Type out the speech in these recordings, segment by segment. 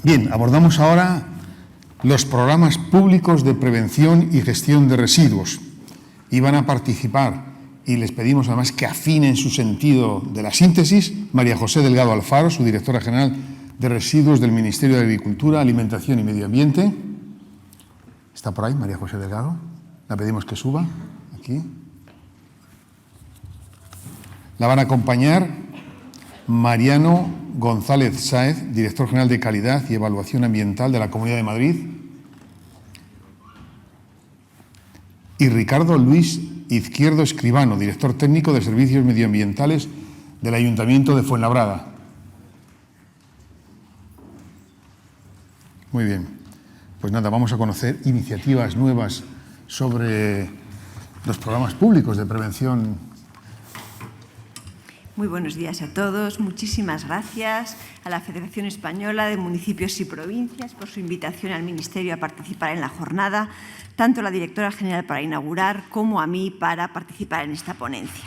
Bien, abordamos ahora los programas públicos de prevención y gestión de residuos. Y van a participar, y les pedimos además que afinen su sentido de la síntesis, María José Delgado Alfaro, su directora general de Residuos del Ministerio de Agricultura, Alimentación y Medio Ambiente. ¿Está por ahí María José Delgado? La pedimos que suba, aquí. La van a acompañar Mariano González Sáez, director general de Calidad y Evaluación Ambiental de la Comunidad de Madrid, y Ricardo Luis Izquierdo Escribano, director técnico de Servicios Medioambientales del Ayuntamiento de Fuenlabrada. Muy bien, pues nada, vamos a conocer iniciativas nuevas sobre los programas públicos de prevención. Muy buenos días a todos. Muchísimas gracias a la Federación Española de Municipios y Provincias por su invitación al Ministerio a participar en la jornada, tanto a la directora general para inaugurar como a mí para participar en esta ponencia.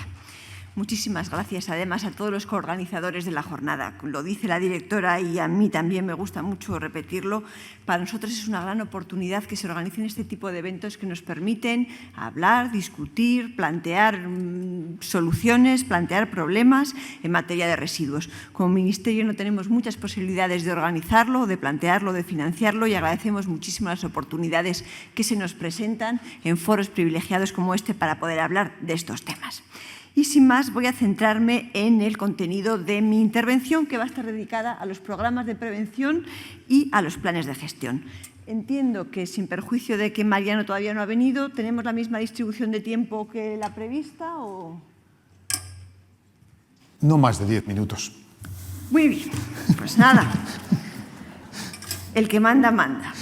Muchísimas gracias además a todos los coorganizadores de la jornada. Lo dice la directora y a mí también me gusta mucho repetirlo. Para nosotros es una gran oportunidad que se organicen este tipo de eventos que nos permiten hablar, discutir, plantear soluciones, plantear problemas en materia de residuos. Como Ministerio no tenemos muchas posibilidades de organizarlo, de plantearlo, de financiarlo y agradecemos muchísimo las oportunidades que se nos presentan en foros privilegiados como este para poder hablar de estos temas. Y sin más, voy a centrarme en el contenido de mi intervención, que va a estar dedicada a los programas de prevención y a los planes de gestión. Entiendo que, sin perjuicio de que Mariano todavía no ha venido, ¿tenemos la misma distribución de tiempo que la prevista o...? No más de 10 minutos. Muy bien, pues nada. El que manda, manda.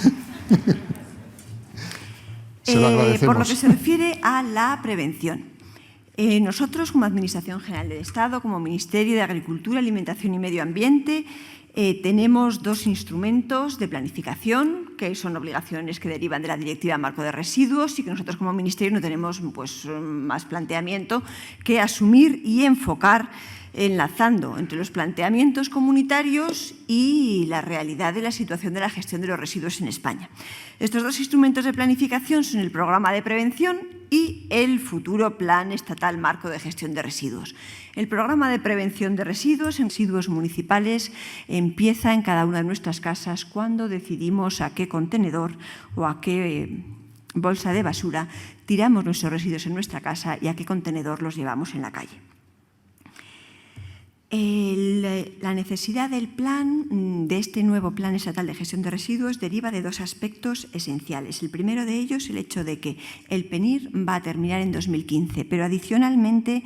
Se lo agradecemos. Por lo que se refiere a la prevención. Nosotros, como Administración General del Estado, como Ministerio de Agricultura, Alimentación y Medio Ambiente, tenemos dos instrumentos de planificación, que son obligaciones que derivan de la Directiva Marco de Residuos y que nosotros como Ministerio no tenemos más planteamiento que asumir y enfocar enlazando entre los planteamientos comunitarios y la realidad de la situación de la gestión de los residuos en España. Estos dos instrumentos de planificación son el Programa de Prevención y el futuro Plan Estatal Marco de Gestión de Residuos. El Programa de Prevención de Residuos en residuos municipales empieza en cada una de nuestras casas cuando decidimos a qué contenedor o a qué bolsa de basura tiramos nuestros residuos en nuestra casa y a qué contenedor los llevamos en la calle. La necesidad del plan, de este nuevo Plan Estatal de Gestión de Residuos, deriva de dos aspectos esenciales. El primero de ellos, el hecho de que el PENIR va a terminar en 2015, pero adicionalmente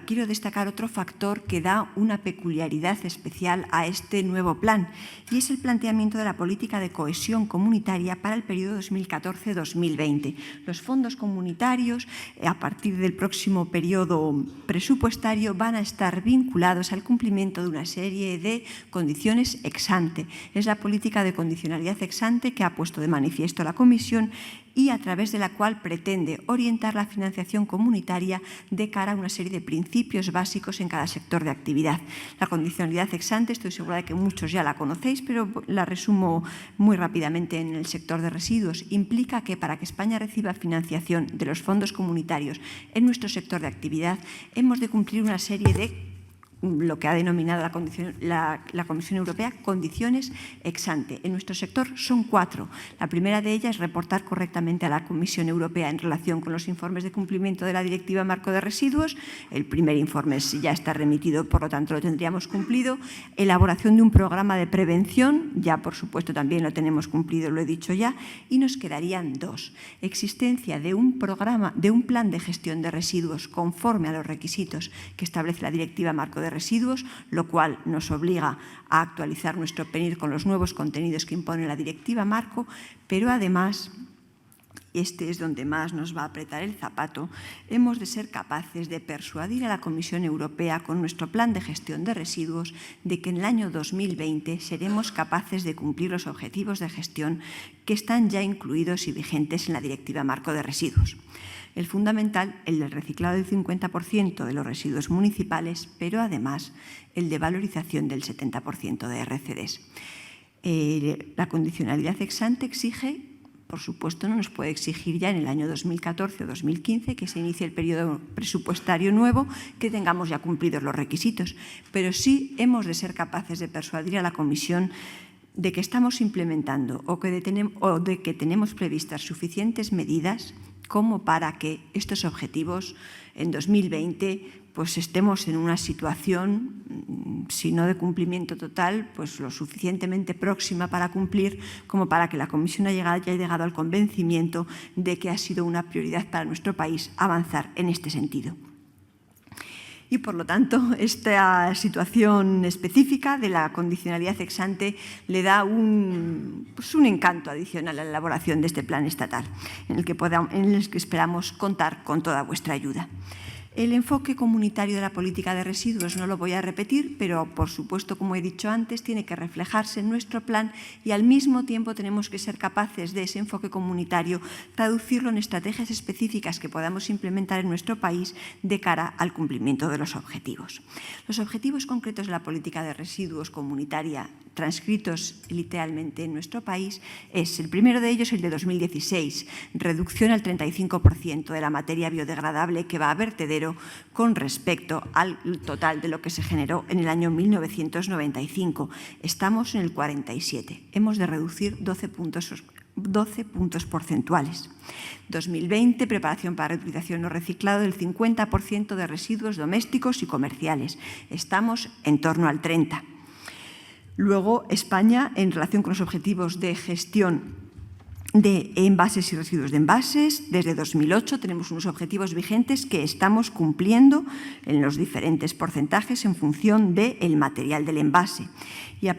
quiero destacar otro factor que da una peculiaridad especial a este nuevo plan y es el planteamiento de la política de cohesión comunitaria para el periodo 2014-2020. Los fondos comunitarios, a partir del próximo periodo presupuestario, van a estar vinculados al cumplimiento de una serie de condiciones ex ante. Es la política de condicionalidad ex ante que ha puesto de manifiesto la Comisión y a través de la cual pretende orientar la financiación comunitaria de cara a una serie de principios básicos en cada sector de actividad. La condicionalidad ex ante, estoy segura de que muchos ya la conocéis, pero la resumo muy rápidamente en el sector de residuos. Implica que para que España reciba financiación de los fondos comunitarios en nuestro sector de actividad, hemos de cumplir una serie de lo que ha denominado la Comisión Europea condiciones ex ante. En nuestro sector son 4. La primera de ellas es reportar correctamente a la Comisión Europea en relación con los informes de cumplimiento de la Directiva Marco de Residuos. El primer informe ya está remitido, por lo tanto lo tendríamos cumplido. Elaboración de un programa de prevención, ya por supuesto también lo tenemos cumplido, lo he dicho ya. Y nos quedarían 2. Existencia de un programa, de un plan de gestión de residuos conforme a los requisitos que establece la Directiva Marco de Residuos, lo cual nos obliga a actualizar nuestro PENIR con los nuevos contenidos que impone la Directiva Marco, pero además, este es donde más nos va a apretar el zapato, hemos de ser capaces de persuadir a la Comisión Europea con nuestro plan de gestión de residuos de que en el año 2020 seremos capaces de cumplir los objetivos de gestión que están ya incluidos y vigentes en la Directiva Marco de Residuos. El fundamental, el del reciclado del 50% de los residuos municipales, pero además el de valorización del 70% de RCDs. La condicionalidad ex ante exige, por supuesto, no nos puede exigir ya en el año 2014 o 2015 que se inicie el periodo presupuestario nuevo, que tengamos ya cumplidos los requisitos, pero sí hemos de ser capaces de persuadir a la Comisión de que estamos implementando o de que tenemos previstas suficientes medidas como para que estos objetivos en 2020 pues estemos en una situación, si no de cumplimiento total, pues lo suficientemente próxima para cumplir como para que la Comisión haya llegado al convencimiento de que ha sido una prioridad para nuestro país avanzar en este sentido. Y, por lo tanto, esta situación específica de la condicionalidad ex ante le da un encanto adicional a la elaboración de este plan estatal, en el que esperamos contar con toda vuestra ayuda. El enfoque comunitario de la política de residuos no lo voy a repetir, pero por supuesto, como he dicho antes, tiene que reflejarse en nuestro plan y al mismo tiempo tenemos que ser capaces de ese enfoque comunitario traducirlo en estrategias específicas que podamos implementar en nuestro país de cara al cumplimiento de los objetivos. Los objetivos concretos de la política de residuos comunitaria transcritos literalmente en nuestro país es el primero de ellos, el de 2016, reducción al 35% de la materia biodegradable que va a vertedero con respecto al total de lo que se generó en el año 1995. Estamos en el 47. Hemos de reducir 12 puntos porcentuales. 2020, preparación para reutilización o reciclado del 50% de residuos domésticos y comerciales. Estamos en torno al 30%. Luego, España, en relación con los objetivos de gestión de envases y residuos de envases, desde 2008 tenemos unos objetivos vigentes que estamos cumpliendo en los diferentes porcentajes en función del material del envase. Y a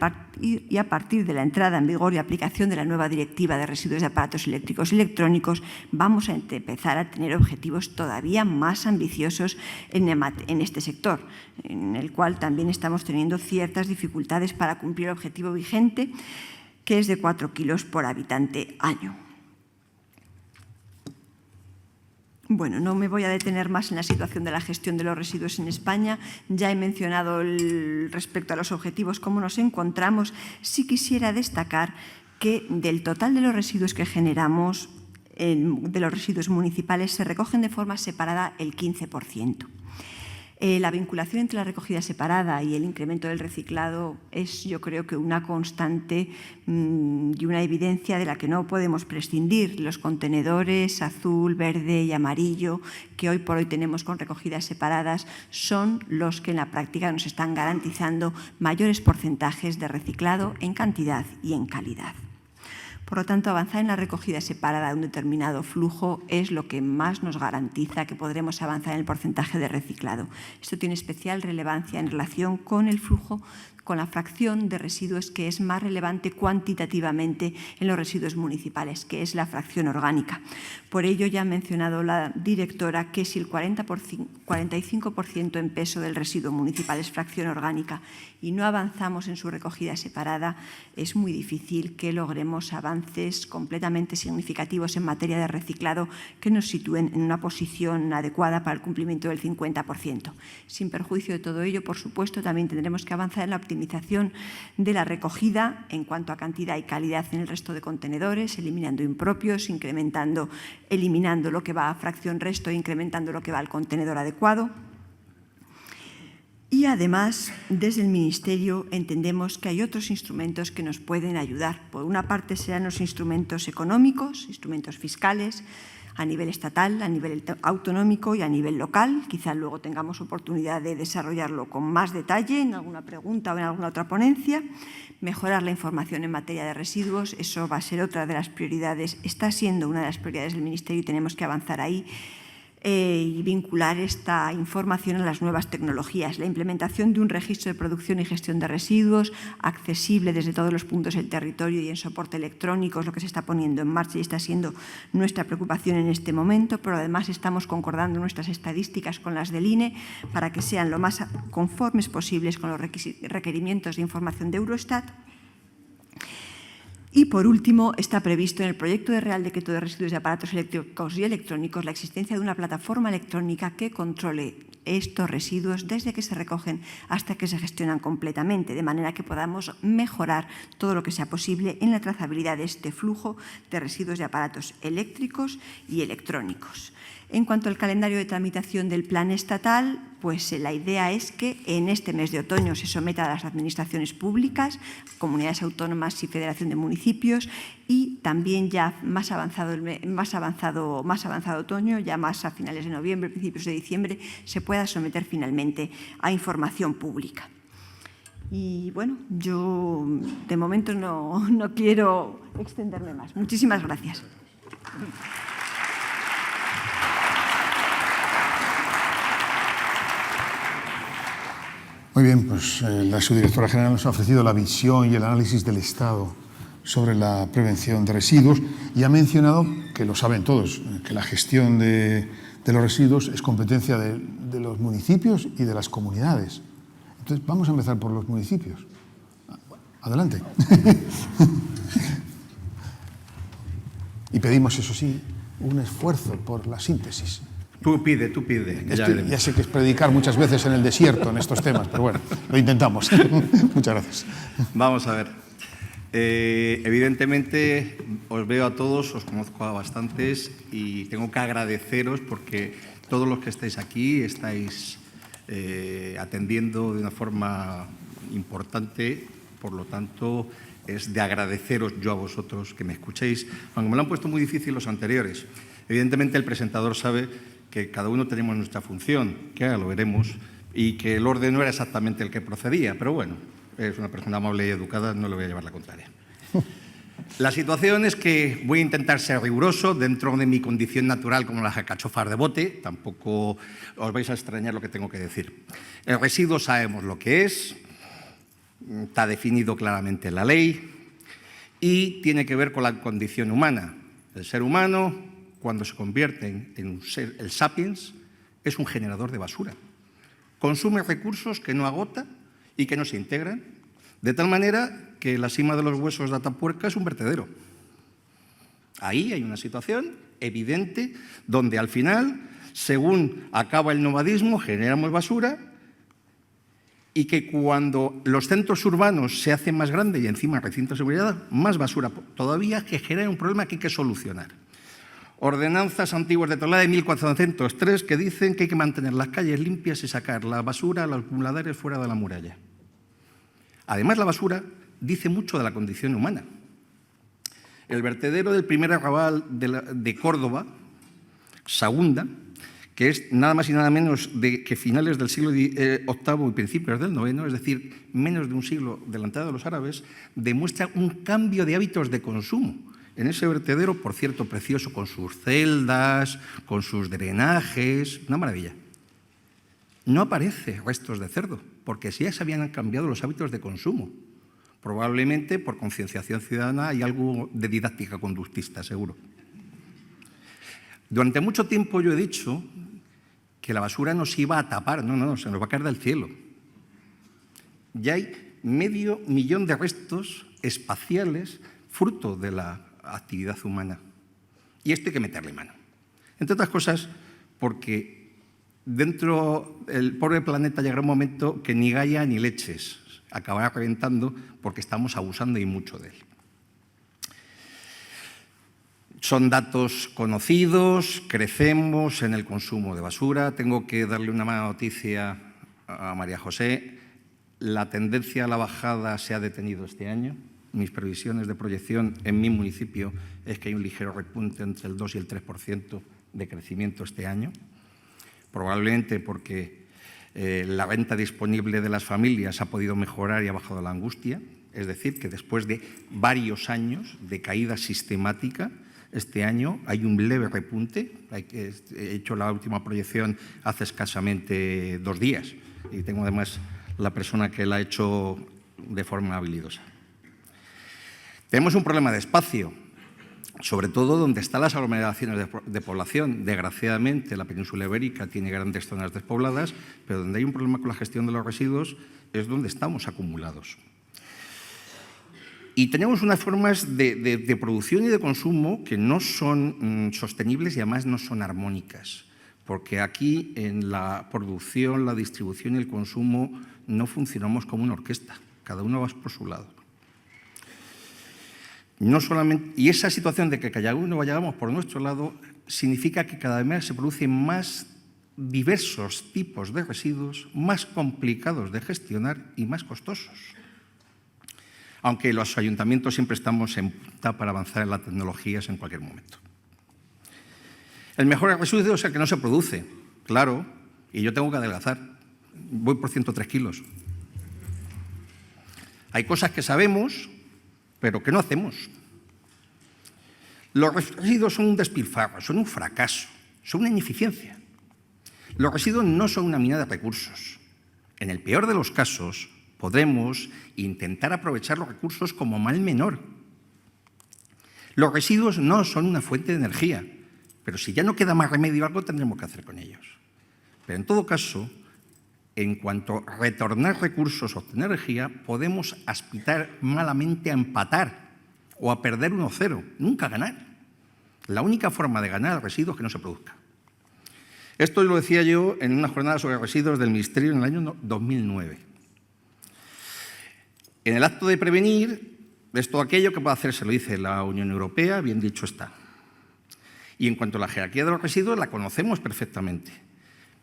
partir de la entrada en vigor y aplicación de la nueva Directiva de Residuos de Aparatos Eléctricos y Electrónicos, vamos a empezar a tener objetivos todavía más ambiciosos en este sector, en el cual también estamos teniendo ciertas dificultades para cumplir el objetivo vigente, que es de 4 kilos por habitante año. Bueno, no me voy a detener más en la situación de la gestión de los residuos en España. Ya he mencionado respecto a los objetivos cómo nos encontramos. Sí quisiera destacar que del total de los residuos que generamos, de los residuos municipales, se recogen de forma separada el 15%. La vinculación entre la recogida separada y el incremento del reciclado es, yo creo, que una constante y una evidencia de la que no podemos prescindir. Los contenedores azul, verde y amarillo que hoy por hoy tenemos con recogidas separadas son los que en la práctica nos están garantizando mayores porcentajes de reciclado en cantidad y en calidad. Por lo tanto, avanzar en la recogida separada de un determinado flujo es lo que más nos garantiza que podremos avanzar en el porcentaje de reciclado. Esto tiene especial relevancia en relación con el flujo, con la fracción de residuos que es más relevante cuantitativamente en los residuos municipales, que es la fracción orgánica. Por ello, ya ha mencionado la directora que si el 45% en peso del residuo municipal es fracción orgánica y no avanzamos en su recogida separada, es muy difícil que logremos avances completamente significativos en materia de reciclado que nos sitúen en una posición adecuada para el cumplimiento del 50%. Sin perjuicio de todo ello, por supuesto, también tendremos que avanzar en la optimización de la recogida en cuanto a cantidad y calidad en el resto de contenedores, eliminando impropios, eliminando lo que va a fracción resto e incrementando lo que va al contenedor adecuado. Y además, desde el Ministerio entendemos que hay otros instrumentos que nos pueden ayudar. Por una parte serán los instrumentos económicos, instrumentos fiscales, a nivel estatal, a nivel autonómico y a nivel local. Quizá luego tengamos oportunidad de desarrollarlo con más detalle en alguna pregunta o en alguna otra ponencia. Mejorar la información en materia de residuos, eso va a ser otra de las prioridades, está siendo una de las prioridades del Ministerio y tenemos que avanzar ahí. Y vincular esta información a las nuevas tecnologías. La implementación de un registro de producción y gestión de residuos accesible desde todos los puntos del territorio y en soporte electrónico es lo que se está poniendo en marcha y está siendo nuestra preocupación en este momento, pero además estamos concordando nuestras estadísticas con las del INE para que sean lo más conformes posibles con los requerimientos de información de Eurostat. Y, por último, está previsto en el proyecto de Real Decreto de Residuos de Aparatos Eléctricos y Electrónicos la existencia de una plataforma electrónica que controle estos residuos desde que se recogen hasta que se gestionan completamente, de manera que podamos mejorar todo lo que sea posible en la trazabilidad de este flujo de residuos de aparatos eléctricos y electrónicos. En cuanto al calendario de tramitación del plan estatal, pues la idea es que en este mes de otoño se someta a las administraciones públicas, comunidades autónomas y Federación de Municipios, y también ya más avanzado otoño, ya más a finales de noviembre, principios de diciembre, se pueda someter finalmente a información pública. Y bueno, yo de momento no quiero extenderme más. Muchísimas gracias. Muy bien, pues la subdirectora general nos ha ofrecido la visión y el análisis del Estado sobre la prevención de residuos y ha mencionado, que lo saben todos, que la gestión de los residuos es competencia de los municipios y de las comunidades. Entonces, vamos a empezar por los municipios. Adelante. Y pedimos, eso sí, un esfuerzo por la síntesis. Tú pide. Ya sé que es predicar muchas veces en el desierto en estos temas, pero bueno, lo intentamos. Muchas gracias. Vamos a ver. Evidentemente, os veo a todos, os conozco a bastantes y tengo que agradeceros porque todos los que estáis aquí estáis atendiendo de una forma importante, por lo tanto, es de agradeceros yo a vosotros que me escuchéis, aunque me lo han puesto muy difícil los anteriores. Evidentemente, el presentador sabe que cada uno tenemos nuestra función, que ahora lo veremos, y que el orden no era exactamente el que procedía, pero bueno, es una persona amable y educada, no le voy a llevar la contraria. La situación es que voy a intentar ser riguroso dentro de mi condición natural como las alcachofas de bote, tampoco os vais a extrañar lo que tengo que decir. El residuo sabemos lo que es, está definido claramente en la ley y tiene que ver con la condición humana. El ser humano, cuando se convierte en un ser, el sapiens, es un generador de basura. Consume recursos que no agota y que no se integran, de tal manera que la cima de los huesos de Atapuerca es un vertedero. Ahí hay una situación evidente donde al final, según acaba el nomadismo, generamos basura y que cuando los centros urbanos se hacen más grandes y encima recintos de seguridad, más basura todavía, que genera un problema que hay que solucionar. Ordenanzas antiguas de Toledo de 1403 que dicen que hay que mantener las calles limpias y sacar la basura, los acumuladores fuera de la muralla. Además, la basura dice mucho de la condición humana. El vertedero del primer arrabal de Córdoba, Sagunda, que es nada más y nada menos que finales del siglo VIII y principios del IX, es decir, menos de un siglo de la entrada de los árabes, demuestra un cambio de hábitos de consumo. En ese vertedero, por cierto, precioso, con sus celdas, con sus drenajes, una maravilla. No aparece restos de cerdo, porque sí ya se habían cambiado los hábitos de consumo. Probablemente por concienciación ciudadana y algo de didáctica conductista, seguro. Durante mucho tiempo yo he dicho que la basura nos iba a tapar. No, se nos va a caer del cielo. Ya hay 500.000 de restos espaciales fruto de la actividad humana. Y esto hay que meterle mano. Entre otras cosas, porque dentro del pobre planeta llegará un momento que ni Gaia ni leches acabará reventando porque estamos abusando y mucho de él. Son datos conocidos, crecemos en el consumo de basura. Tengo que darle una mala noticia a María José. La tendencia a la bajada se ha detenido este año. Mis previsiones de proyección en mi municipio es que hay un ligero repunte entre el 2 y el 3% de crecimiento este año, probablemente porque la renta disponible de las familias ha podido mejorar y ha bajado la angustia, es decir, que después de varios años de caída sistemática, este año hay un leve repunte. He hecho la última proyección hace escasamente 2 días y tengo además la persona que la ha hecho de forma habilidosa. Tenemos un problema de espacio, sobre todo donde están las aglomeraciones de población. Desgraciadamente, la península ibérica tiene grandes zonas despobladas, pero donde hay un problema con la gestión de los residuos es donde estamos acumulados. Y tenemos unas formas de producción y de consumo que no son sostenibles y además no son armónicas. porque aquí en la producción, la distribución y el consumo no funcionamos como una orquesta, cada uno va por su lado. No solamente, y esa situación de que cada uno vayamos por nuestro lado significa que cada vez se producen más diversos tipos de residuos, más complicados de gestionar y más costosos. Aunque los ayuntamientos siempre estamos en punta para avanzar en las tecnologías en cualquier momento. El mejor residuo es el que no se produce, claro, y yo tengo que adelgazar. Voy por 103 kilos. Hay cosas que sabemos, pero que no hacemos. Los residuos son un despilfarro, son un fracaso, son una ineficiencia. Los residuos no son una mina de recursos. En el peor de los casos, podremos intentar aprovechar los recursos como mal menor. Los residuos no son una fuente de energía, pero si ya no queda más remedio, algo tendremos que hacer con ellos. Pero en todo caso, en cuanto a retornar recursos o obtener energía, podemos aspirar malamente a empatar o a perder 1-0, nunca ganar. La única forma de ganar el residuo es que no se produzca. Esto lo decía yo en una jornada sobre residuos del Ministerio en el año 2009. En el acto de prevenir, es todo aquello que puede hacerse, lo dice la Unión Europea, bien dicho está. Y en cuanto a la jerarquía de los residuos, la conocemos perfectamente.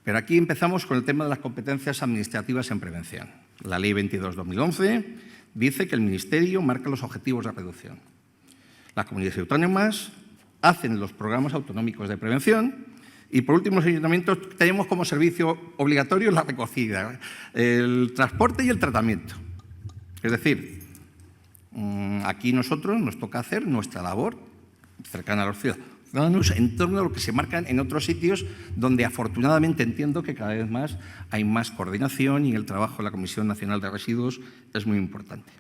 Pero aquí empezamos con el tema de las competencias administrativas en prevención. La Ley 22/2011 dice que el Ministerio marca los objetivos de reducción. Las comunidades autónomas hacen los programas autonómicos de prevención y, por último, los ayuntamientos tenemos como servicio obligatorio la recogida, el transporte y el tratamiento. Es decir, aquí nosotros nos toca hacer nuestra labor cercana a los ciudadanos en torno a lo que se marcan en otros sitios donde afortunadamente entiendo que cada vez más hay más coordinación y el trabajo de la Comisión Nacional de Residuos es muy importante.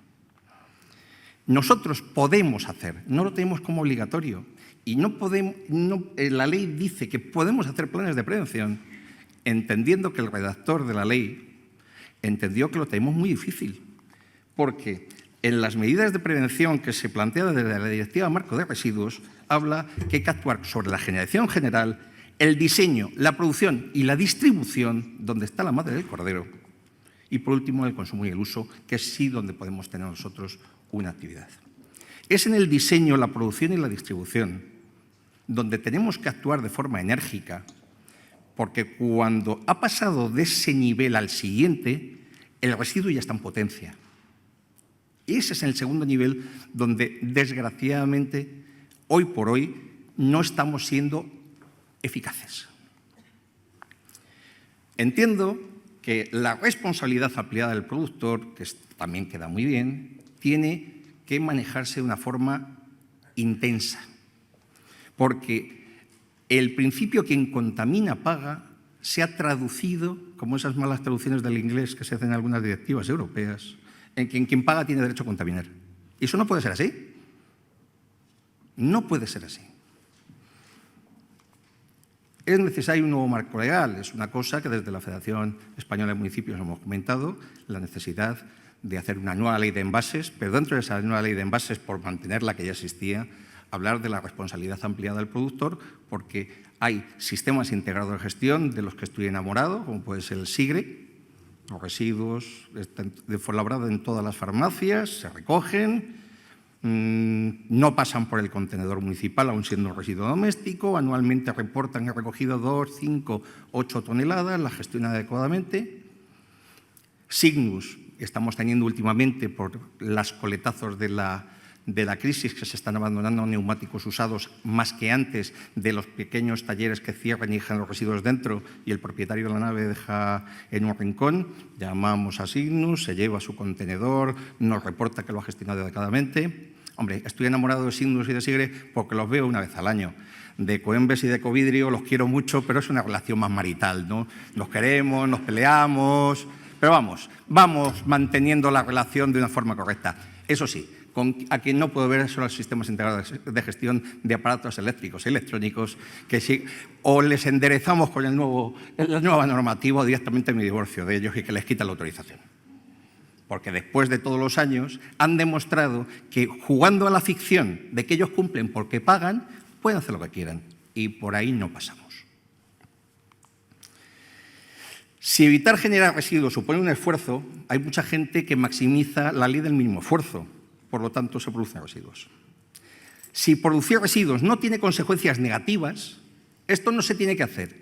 Nosotros podemos hacer, no lo tenemos como obligatorio y la ley dice que podemos hacer planes de prevención entendiendo que el redactor de la ley entendió que lo tenemos muy difícil porque en las medidas de prevención que se plantean desde la Directiva Marco de Residuos habla que hay que actuar sobre la generación general, el diseño, la producción y la distribución, donde está la madre del cordero, y por último el consumo y el uso, que es sí donde podemos tener nosotros una actividad. Es en el diseño, la producción y la distribución donde tenemos que actuar de forma enérgica, porque cuando ha pasado de ese nivel al siguiente, el residuo ya está en potencia. Ese es el segundo nivel donde, desgraciadamente, hoy por hoy no estamos siendo eficaces. Entiendo que la responsabilidad ampliada del productor, que también queda muy bien, tiene que manejarse de una forma intensa, porque el principio quien contamina paga se ha traducido, como esas malas traducciones del inglés que se hacen en algunas directivas europeas, en que quien paga tiene derecho a contaminar. Y eso no puede ser así. No puede ser así. Es necesario un nuevo marco legal. Es una cosa que desde la Federación Española de Municipios hemos comentado, la necesidad de hacer una nueva ley de envases, pero dentro de esa nueva ley de envases, por mantener la que ya existía, hablar de la responsabilidad ampliada del productor, porque hay sistemas integrados de gestión de los que estoy enamorado, como puede ser el SIGRE. Los residuos están elaborados en todas las farmacias, se recogen, no pasan por el contenedor municipal, aun siendo un residuo doméstico, anualmente reportan que han recogido 2, 5, 8 toneladas, la gestionan adecuadamente. Signus, estamos teniendo últimamente por los coletazos de la crisis que se están abandonando neumáticos usados más que antes de los pequeños talleres que cierran y dejan los residuos dentro y el propietario de la nave deja en un rincón. Llamamos a Signus, se lleva su contenedor, nos reporta que lo ha gestionado adecuadamente. Hombre, estoy enamorado de Signus y de Sigre porque los veo una vez al año. De Coembes y de Ecovidrio los quiero mucho, pero es una relación más marital, ¿no? Nos queremos, nos peleamos, pero vamos manteniendo la relación de una forma correcta. Eso sí, a quien no puedo ver son los sistemas integrados de gestión de aparatos eléctricos y electrónicos, que sí, o les enderezamos con la nueva normativa o directamente me divorcio de ellos y que les quita la autorización. Porque después de todos los años han demostrado que jugando a la ficción de que ellos cumplen porque pagan, pueden hacer lo que quieran y por ahí no pasamos. Si evitar generar residuos supone un esfuerzo, hay mucha gente que maximiza la ley del mínimo esfuerzo, por lo tanto se producen residuos. Si producir residuos no tiene consecuencias negativas, esto no se tiene que hacer.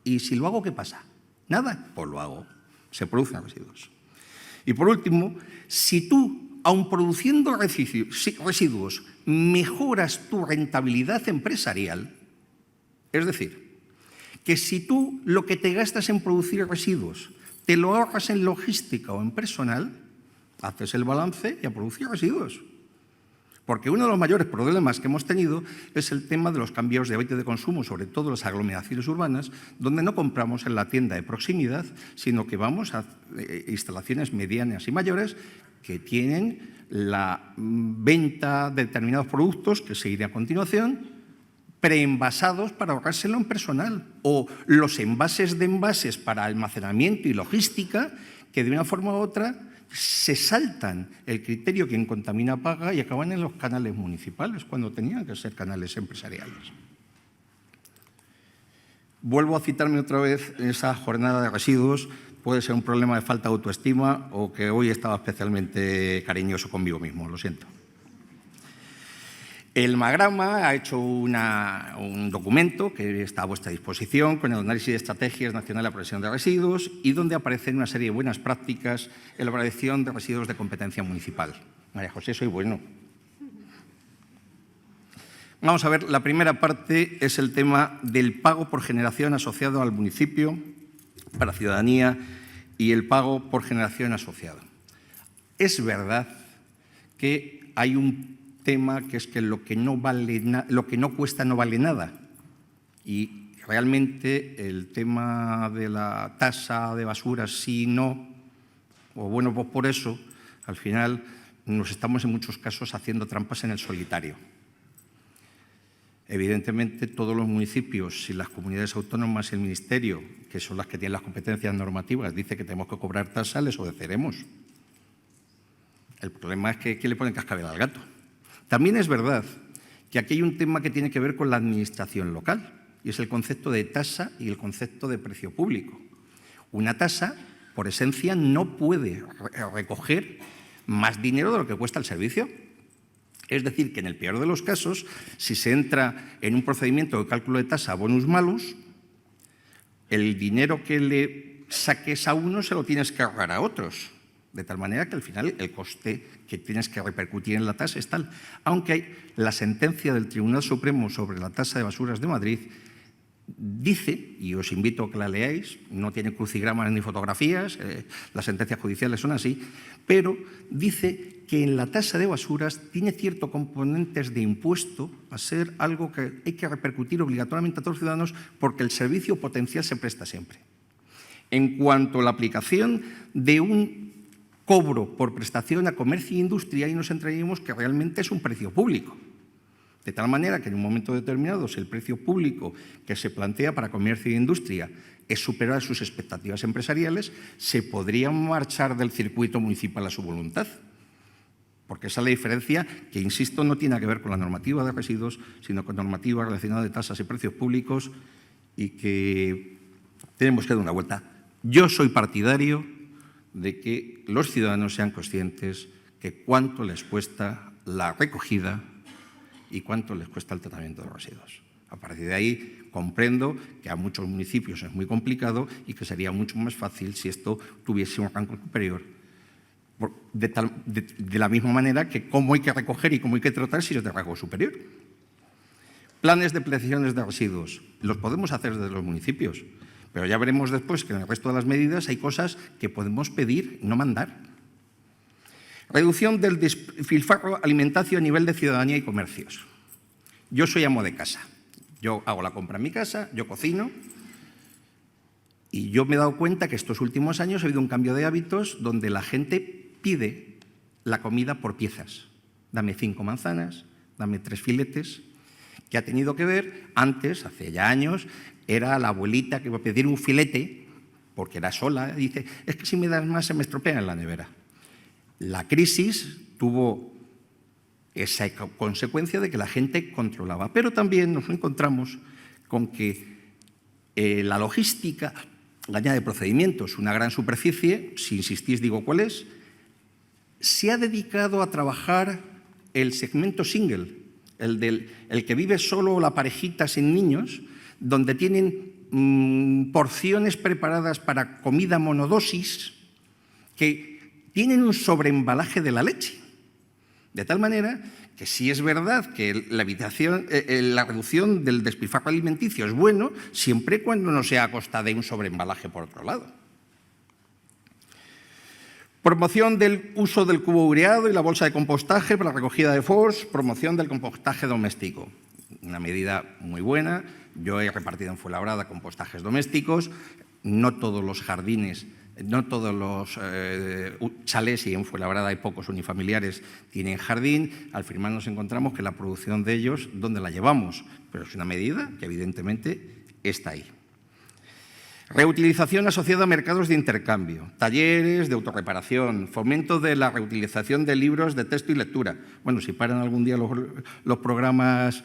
¿Y si lo hago, qué pasa? Nada, pues lo hago. Se producen residuos. Y por último, si tú, aun produciendo residuos, mejoras tu rentabilidad empresarial, es decir, que si tú lo que te gastas en producir residuos te lo ahorras en logística o en personal, haces el balance y a producir residuos. Porque uno de los mayores problemas que hemos tenido es el tema de los cambios de hábito de consumo, sobre todo en las aglomeraciones urbanas, donde no compramos en la tienda de proximidad, sino que vamos a instalaciones medianas y mayores que tienen la venta de determinados productos, que seguiré a continuación, preenvasados para ahorrárselo en personal, o los envases de envases para almacenamiento y logística, que de una forma u otra se saltan el criterio quien contamina paga y acaban en los canales municipales, cuando tenían que ser canales empresariales. Vuelvo a citarme otra vez, esa jornada de residuos puede ser un problema de falta de autoestima o que hoy estaba especialmente cariñoso conmigo mismo, lo siento. El Magrama ha hecho un documento que está a vuestra disposición con el análisis de estrategias nacionales de prevención de residuos y donde aparecen una serie de buenas prácticas en la prevención de residuos de competencia municipal. María José, soy bueno. Vamos a ver, la primera parte es el tema del pago por generación asociado al municipio para ciudadanía y el pago por generación asociado. Es verdad que hay un tema que es que lo que no cuesta no vale nada. Y realmente el tema de la tasa de basura, sí, no, o bueno, pues por eso, al final nos estamos en muchos casos haciendo trampas en el solitario. Evidentemente, todos los municipios y las comunidades autónomas y el Ministerio, que son las que tienen las competencias normativas, dice que tenemos que cobrar tasa, les obedeceremos. El problema es que ¿quién le pone cascabel al gato? También es verdad que aquí hay un tema que tiene que ver con la administración local, y es el concepto de tasa y el concepto de precio público. Una tasa, por esencia, no puede recoger más dinero de lo que cuesta el servicio. Es decir, que en el peor de los casos, si se entra en un procedimiento de cálculo de tasa bonus malus, el dinero que le saques a uno se lo tienes que ahorrar a otros. De tal manera que al final el coste que tienes que repercutir en la tasa es tal. Aunque la sentencia del Tribunal Supremo sobre la tasa de basuras de Madrid dice, y os invito a que la leáis, no tiene crucigramas ni fotografías, las sentencias judiciales son así, pero dice que en la tasa de basuras tiene ciertos componentes de impuesto a ser algo que hay que repercutir obligatoriamente a todos los ciudadanos porque el servicio potencial se presta siempre. En cuanto a la aplicación de un cobro por prestación a comercio e industria, y nos entraríamos que realmente es un precio público. De tal manera que en un momento determinado, si el precio público que se plantea para comercio e industria es superior a sus expectativas empresariales, se podría marchar del circuito municipal a su voluntad. Porque esa es la diferencia que, insisto, no tiene que ver con la normativa de residuos, sino con normativa relacionada de tasas y precios públicos y que tenemos que dar una vuelta. Yo soy partidario de que los ciudadanos sean conscientes que cuánto les cuesta la recogida y cuánto les cuesta el tratamiento de los residuos. A partir de ahí comprendo que a muchos municipios es muy complicado y que sería mucho más fácil si esto tuviese un rango superior. De la misma manera que cómo hay que recoger y cómo hay que tratar si es de rango superior. Planes de prevención de residuos. Los podemos hacer desde los municipios. Pero ya veremos después que en el resto de las medidas hay cosas que podemos pedir, no mandar. Reducción del despilfarro alimentario a nivel de ciudadanía y comercios. Yo soy amo de casa. Yo hago la compra en mi casa, yo cocino y yo me he dado cuenta que estos últimos años ha habido un cambio de hábitos donde la gente pide la comida por piezas. Dame 5 manzanas, dame 3 filetes, que ha tenido que ver antes, hace ya años, era la abuelita que iba a pedir un filete, porque era sola, y dice, es que si me das más se me estropea en la nevera. La crisis tuvo esa consecuencia de que la gente controlaba, pero también nos encontramos con que la logística añade procedimientos, una gran superficie, si insistís digo cuál es, se ha dedicado a trabajar el segmento single, el que vive solo la parejita sin niños, donde tienen porciones preparadas para comida monodosis que tienen un sobreembalaje de la leche. De tal manera que sí es verdad que la reducción del despilfarro alimenticio es bueno, siempre y cuando no sea a costa de un sobreembalaje por otro lado. Promoción del uso del cubo ureado y la bolsa de compostaje para la recogida de FOS, promoción del compostaje doméstico. Una medida muy buena. Yo he repartido en Fuenlabrada compostajes domésticos. No todos los jardines, no todos los chalés, y en Fuenlabrada hay pocos unifamiliares, tienen jardín. Al final nos encontramos que la producción de ellos, ¿dónde la llevamos? Pero es una medida que evidentemente está ahí. Reutilización asociada a mercados de intercambio, talleres de autorreparación, fomento de la reutilización de libros de texto y lectura. Bueno, si paran algún día los programas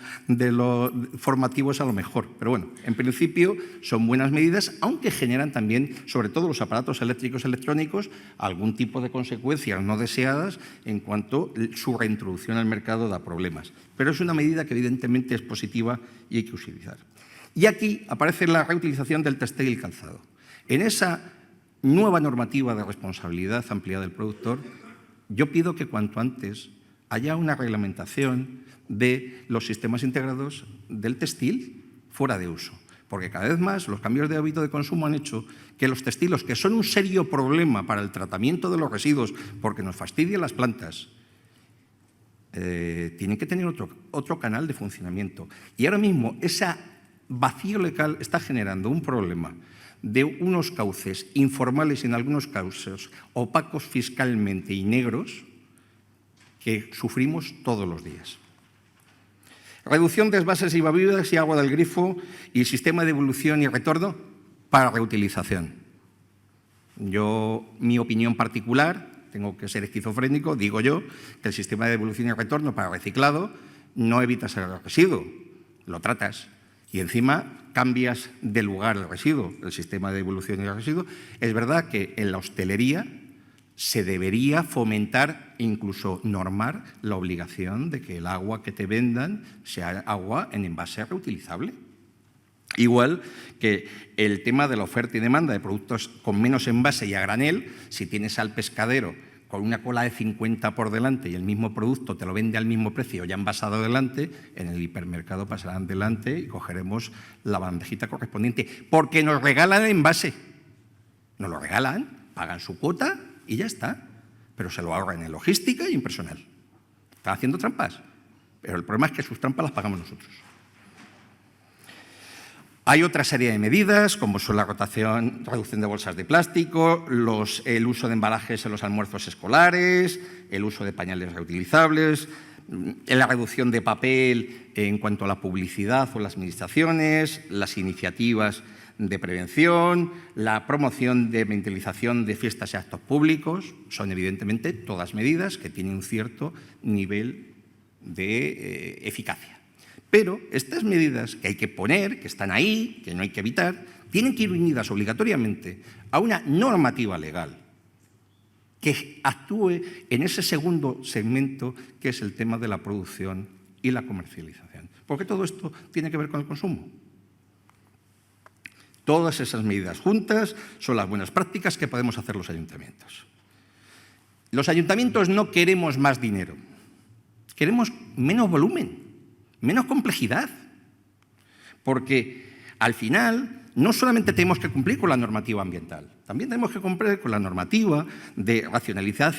formativos a lo mejor, pero bueno, en principio son buenas medidas, aunque generan también, sobre todo los aparatos eléctricos electrónicos, algún tipo de consecuencias no deseadas en cuanto su reintroducción al mercado da problemas. Pero es una medida que evidentemente es positiva y hay que utilizar. Y aquí aparece la reutilización del textil y el calzado. En esa nueva normativa de responsabilidad ampliada del productor, yo pido que cuanto antes haya una reglamentación de los sistemas integrados del textil fuera de uso. Porque cada vez más los cambios de hábito de consumo han hecho que los textiles, que son un serio problema para el tratamiento de los residuos porque nos fastidian las plantas, tienen que tener otro canal de funcionamiento. Y ahora mismo ese vacío legal está generando un problema de unos cauces informales, en algunos casos opacos fiscalmente y negros, que sufrimos todos los días. Reducción de desvases y bebidas y agua del grifo y sistema de devolución y retorno para reutilización. Mi opinión particular, tengo que ser esquizofrénico, digo yo que el sistema de devolución y retorno para reciclado no evitas el residuo, lo tratas y encima cambias de lugar el residuo, el sistema de devolución y el residuo. Es verdad que en la hostelería se debería fomentar e incluso normar la obligación de que el agua que te vendan sea agua en envase reutilizable. Igual que el tema de la oferta y demanda de productos con menos envase y a granel, si tienes al pescadero con una cola de 50 por delante y el mismo producto te lo vende al mismo precio ya envasado delante, en el hipermercado pasarán delante y cogeremos la bandejita correspondiente, porque nos regalan el envase. Nos lo regalan, pagan su cuota y ya está, pero se lo ahorran en logística y en personal. Están haciendo trampas, pero el problema es que sus trampas las pagamos nosotros. Hay otra serie de medidas, como son la reducción de bolsas de plástico, el uso de embalajes en los almuerzos escolares, el uso de pañales reutilizables, la reducción de papel en cuanto a la publicidad o las administraciones, las iniciativas de prevención, la promoción de mentalización de fiestas y actos públicos. Son evidentemente todas medidas que tienen un cierto nivel de eficacia. Pero estas medidas que hay que poner, que están ahí, que no hay que evitar, tienen que ir unidas obligatoriamente a una normativa legal que actúe en ese segundo segmento, que es el tema de la producción y la comercialización. Porque todo esto tiene que ver con el consumo. Todas esas medidas juntas son las buenas prácticas que podemos hacer los ayuntamientos. Los ayuntamientos no queremos más dinero, queremos menos volumen, menos complejidad, porque al final no solamente tenemos que cumplir con la normativa ambiental, también tenemos que cumplir con la normativa de racionalidad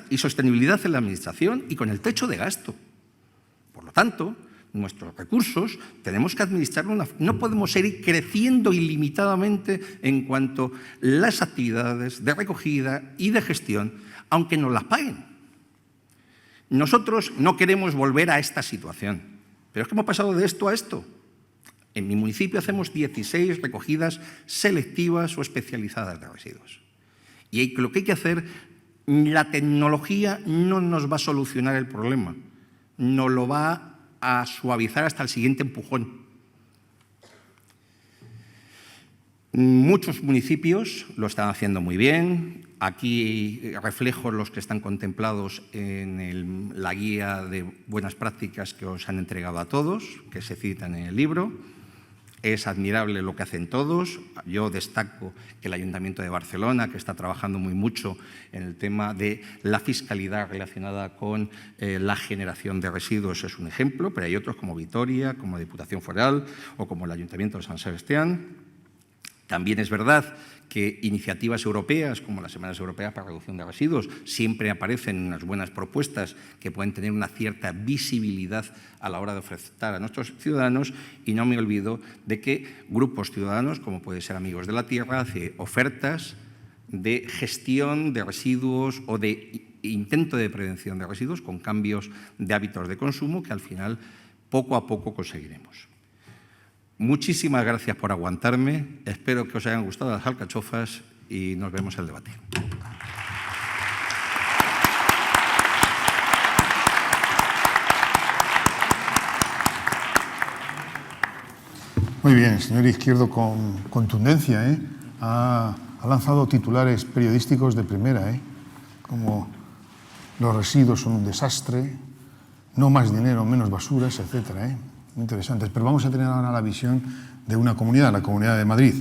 y sostenibilidad en la administración y con el techo de gasto. Por lo tanto, nuestros recursos tenemos que administrarlos, no podemos seguir creciendo ilimitadamente en cuanto a las actividades de recogida y de gestión, aunque nos las paguen. Nosotros no queremos volver a esta situación, pero es que hemos pasado de esto a esto. En mi municipio hacemos 16 recogidas selectivas o especializadas de residuos. Y lo que hay que hacer, la tecnología no nos va a solucionar el problema, nos lo va a suavizar hasta el siguiente empujón. Muchos municipios lo están haciendo muy bien. Aquí reflejo los que están contemplados en la guía de buenas prácticas que os han entregado a todos, que se citan en el libro. Es admirable lo que hacen todos. Yo destaco que el Ayuntamiento de Barcelona, que está trabajando muy mucho en el tema de la fiscalidad relacionada con la generación de residuos, es un ejemplo, pero hay otros como Vitoria, como Diputación Foral o como el Ayuntamiento de San Sebastián. También es verdad que iniciativas europeas, como las Semanas Europeas para la Reducción de Residuos, siempre aparecen unas buenas propuestas que pueden tener una cierta visibilidad a la hora de ofrecer a nuestros ciudadanos, y no me olvido de que grupos ciudadanos, como puede ser Amigos de la Tierra, hace ofertas de gestión de residuos o de intento de prevención de residuos con cambios de hábitos de consumo que al final poco a poco conseguiremos. Muchísimas gracias por aguantarme, espero que os hayan gustado las alcachofas y nos vemos en el debate. Muy bien, señor Izquierdo, con contundencia, ha lanzado titulares periodísticos de primera, como los residuos son un desastre, no más dinero, menos basuras, etcétera, Muy interesantes. Pero vamos a tener ahora la visión de una comunidad, la Comunidad de Madrid.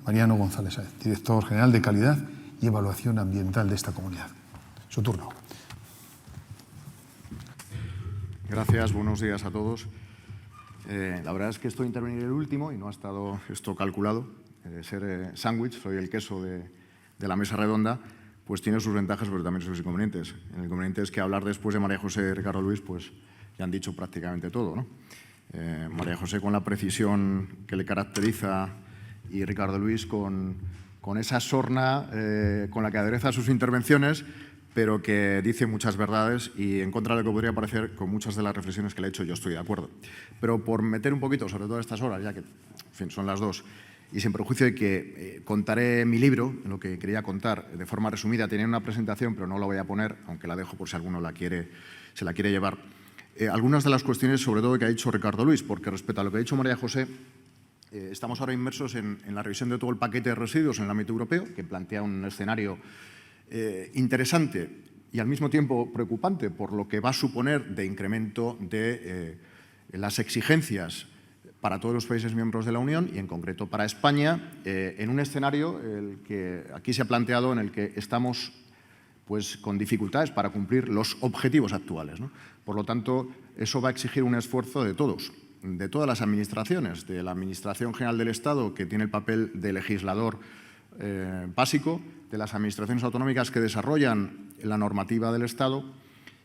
Mariano González Sáez, director general de Calidad y Evaluación Ambiental de esta comunidad. Su turno. Gracias, buenos días a todos. La verdad es que esto de intervenir el último y no ha estado esto calculado. Ser sándwich, soy el queso de la mesa redonda, pues tiene sus ventajas pero también sus inconvenientes. El inconveniente es que hablar después de María José y Ricardo Luis, pues ya han dicho prácticamente todo, ¿no? María José con la precisión que le caracteriza y Ricardo Luis con esa sorna con la que adereza sus intervenciones, pero que dice muchas verdades y en contra de lo que podría parecer con muchas de las reflexiones que le he hecho yo estoy de acuerdo. Pero por meter un poquito, sobre todo a estas horas, ya que en fin, son las 2, y sin perjuicio de que contaré mi libro, lo que quería contar de forma resumida, tenía una presentación, pero no la voy a poner, aunque la dejo por si alguno se la quiere llevar. Algunas de las cuestiones, sobre todo, que ha dicho Ricardo Luis, porque respecto a lo que ha dicho María José, estamos ahora inmersos en la revisión de todo el paquete de residuos en el ámbito europeo, que plantea un escenario interesante y al mismo tiempo preocupante por lo que va a suponer de incremento de las exigencias para todos los países miembros de la Unión y en concreto para España, en un escenario el que aquí se ha planteado en el que estamos pues, con dificultades para cumplir los objetivos actuales, ¿no? Por lo tanto, eso va a exigir un esfuerzo de todos, de todas las administraciones, de la Administración General del Estado, que tiene el papel de legislador básico, de las administraciones autonómicas que desarrollan la normativa del Estado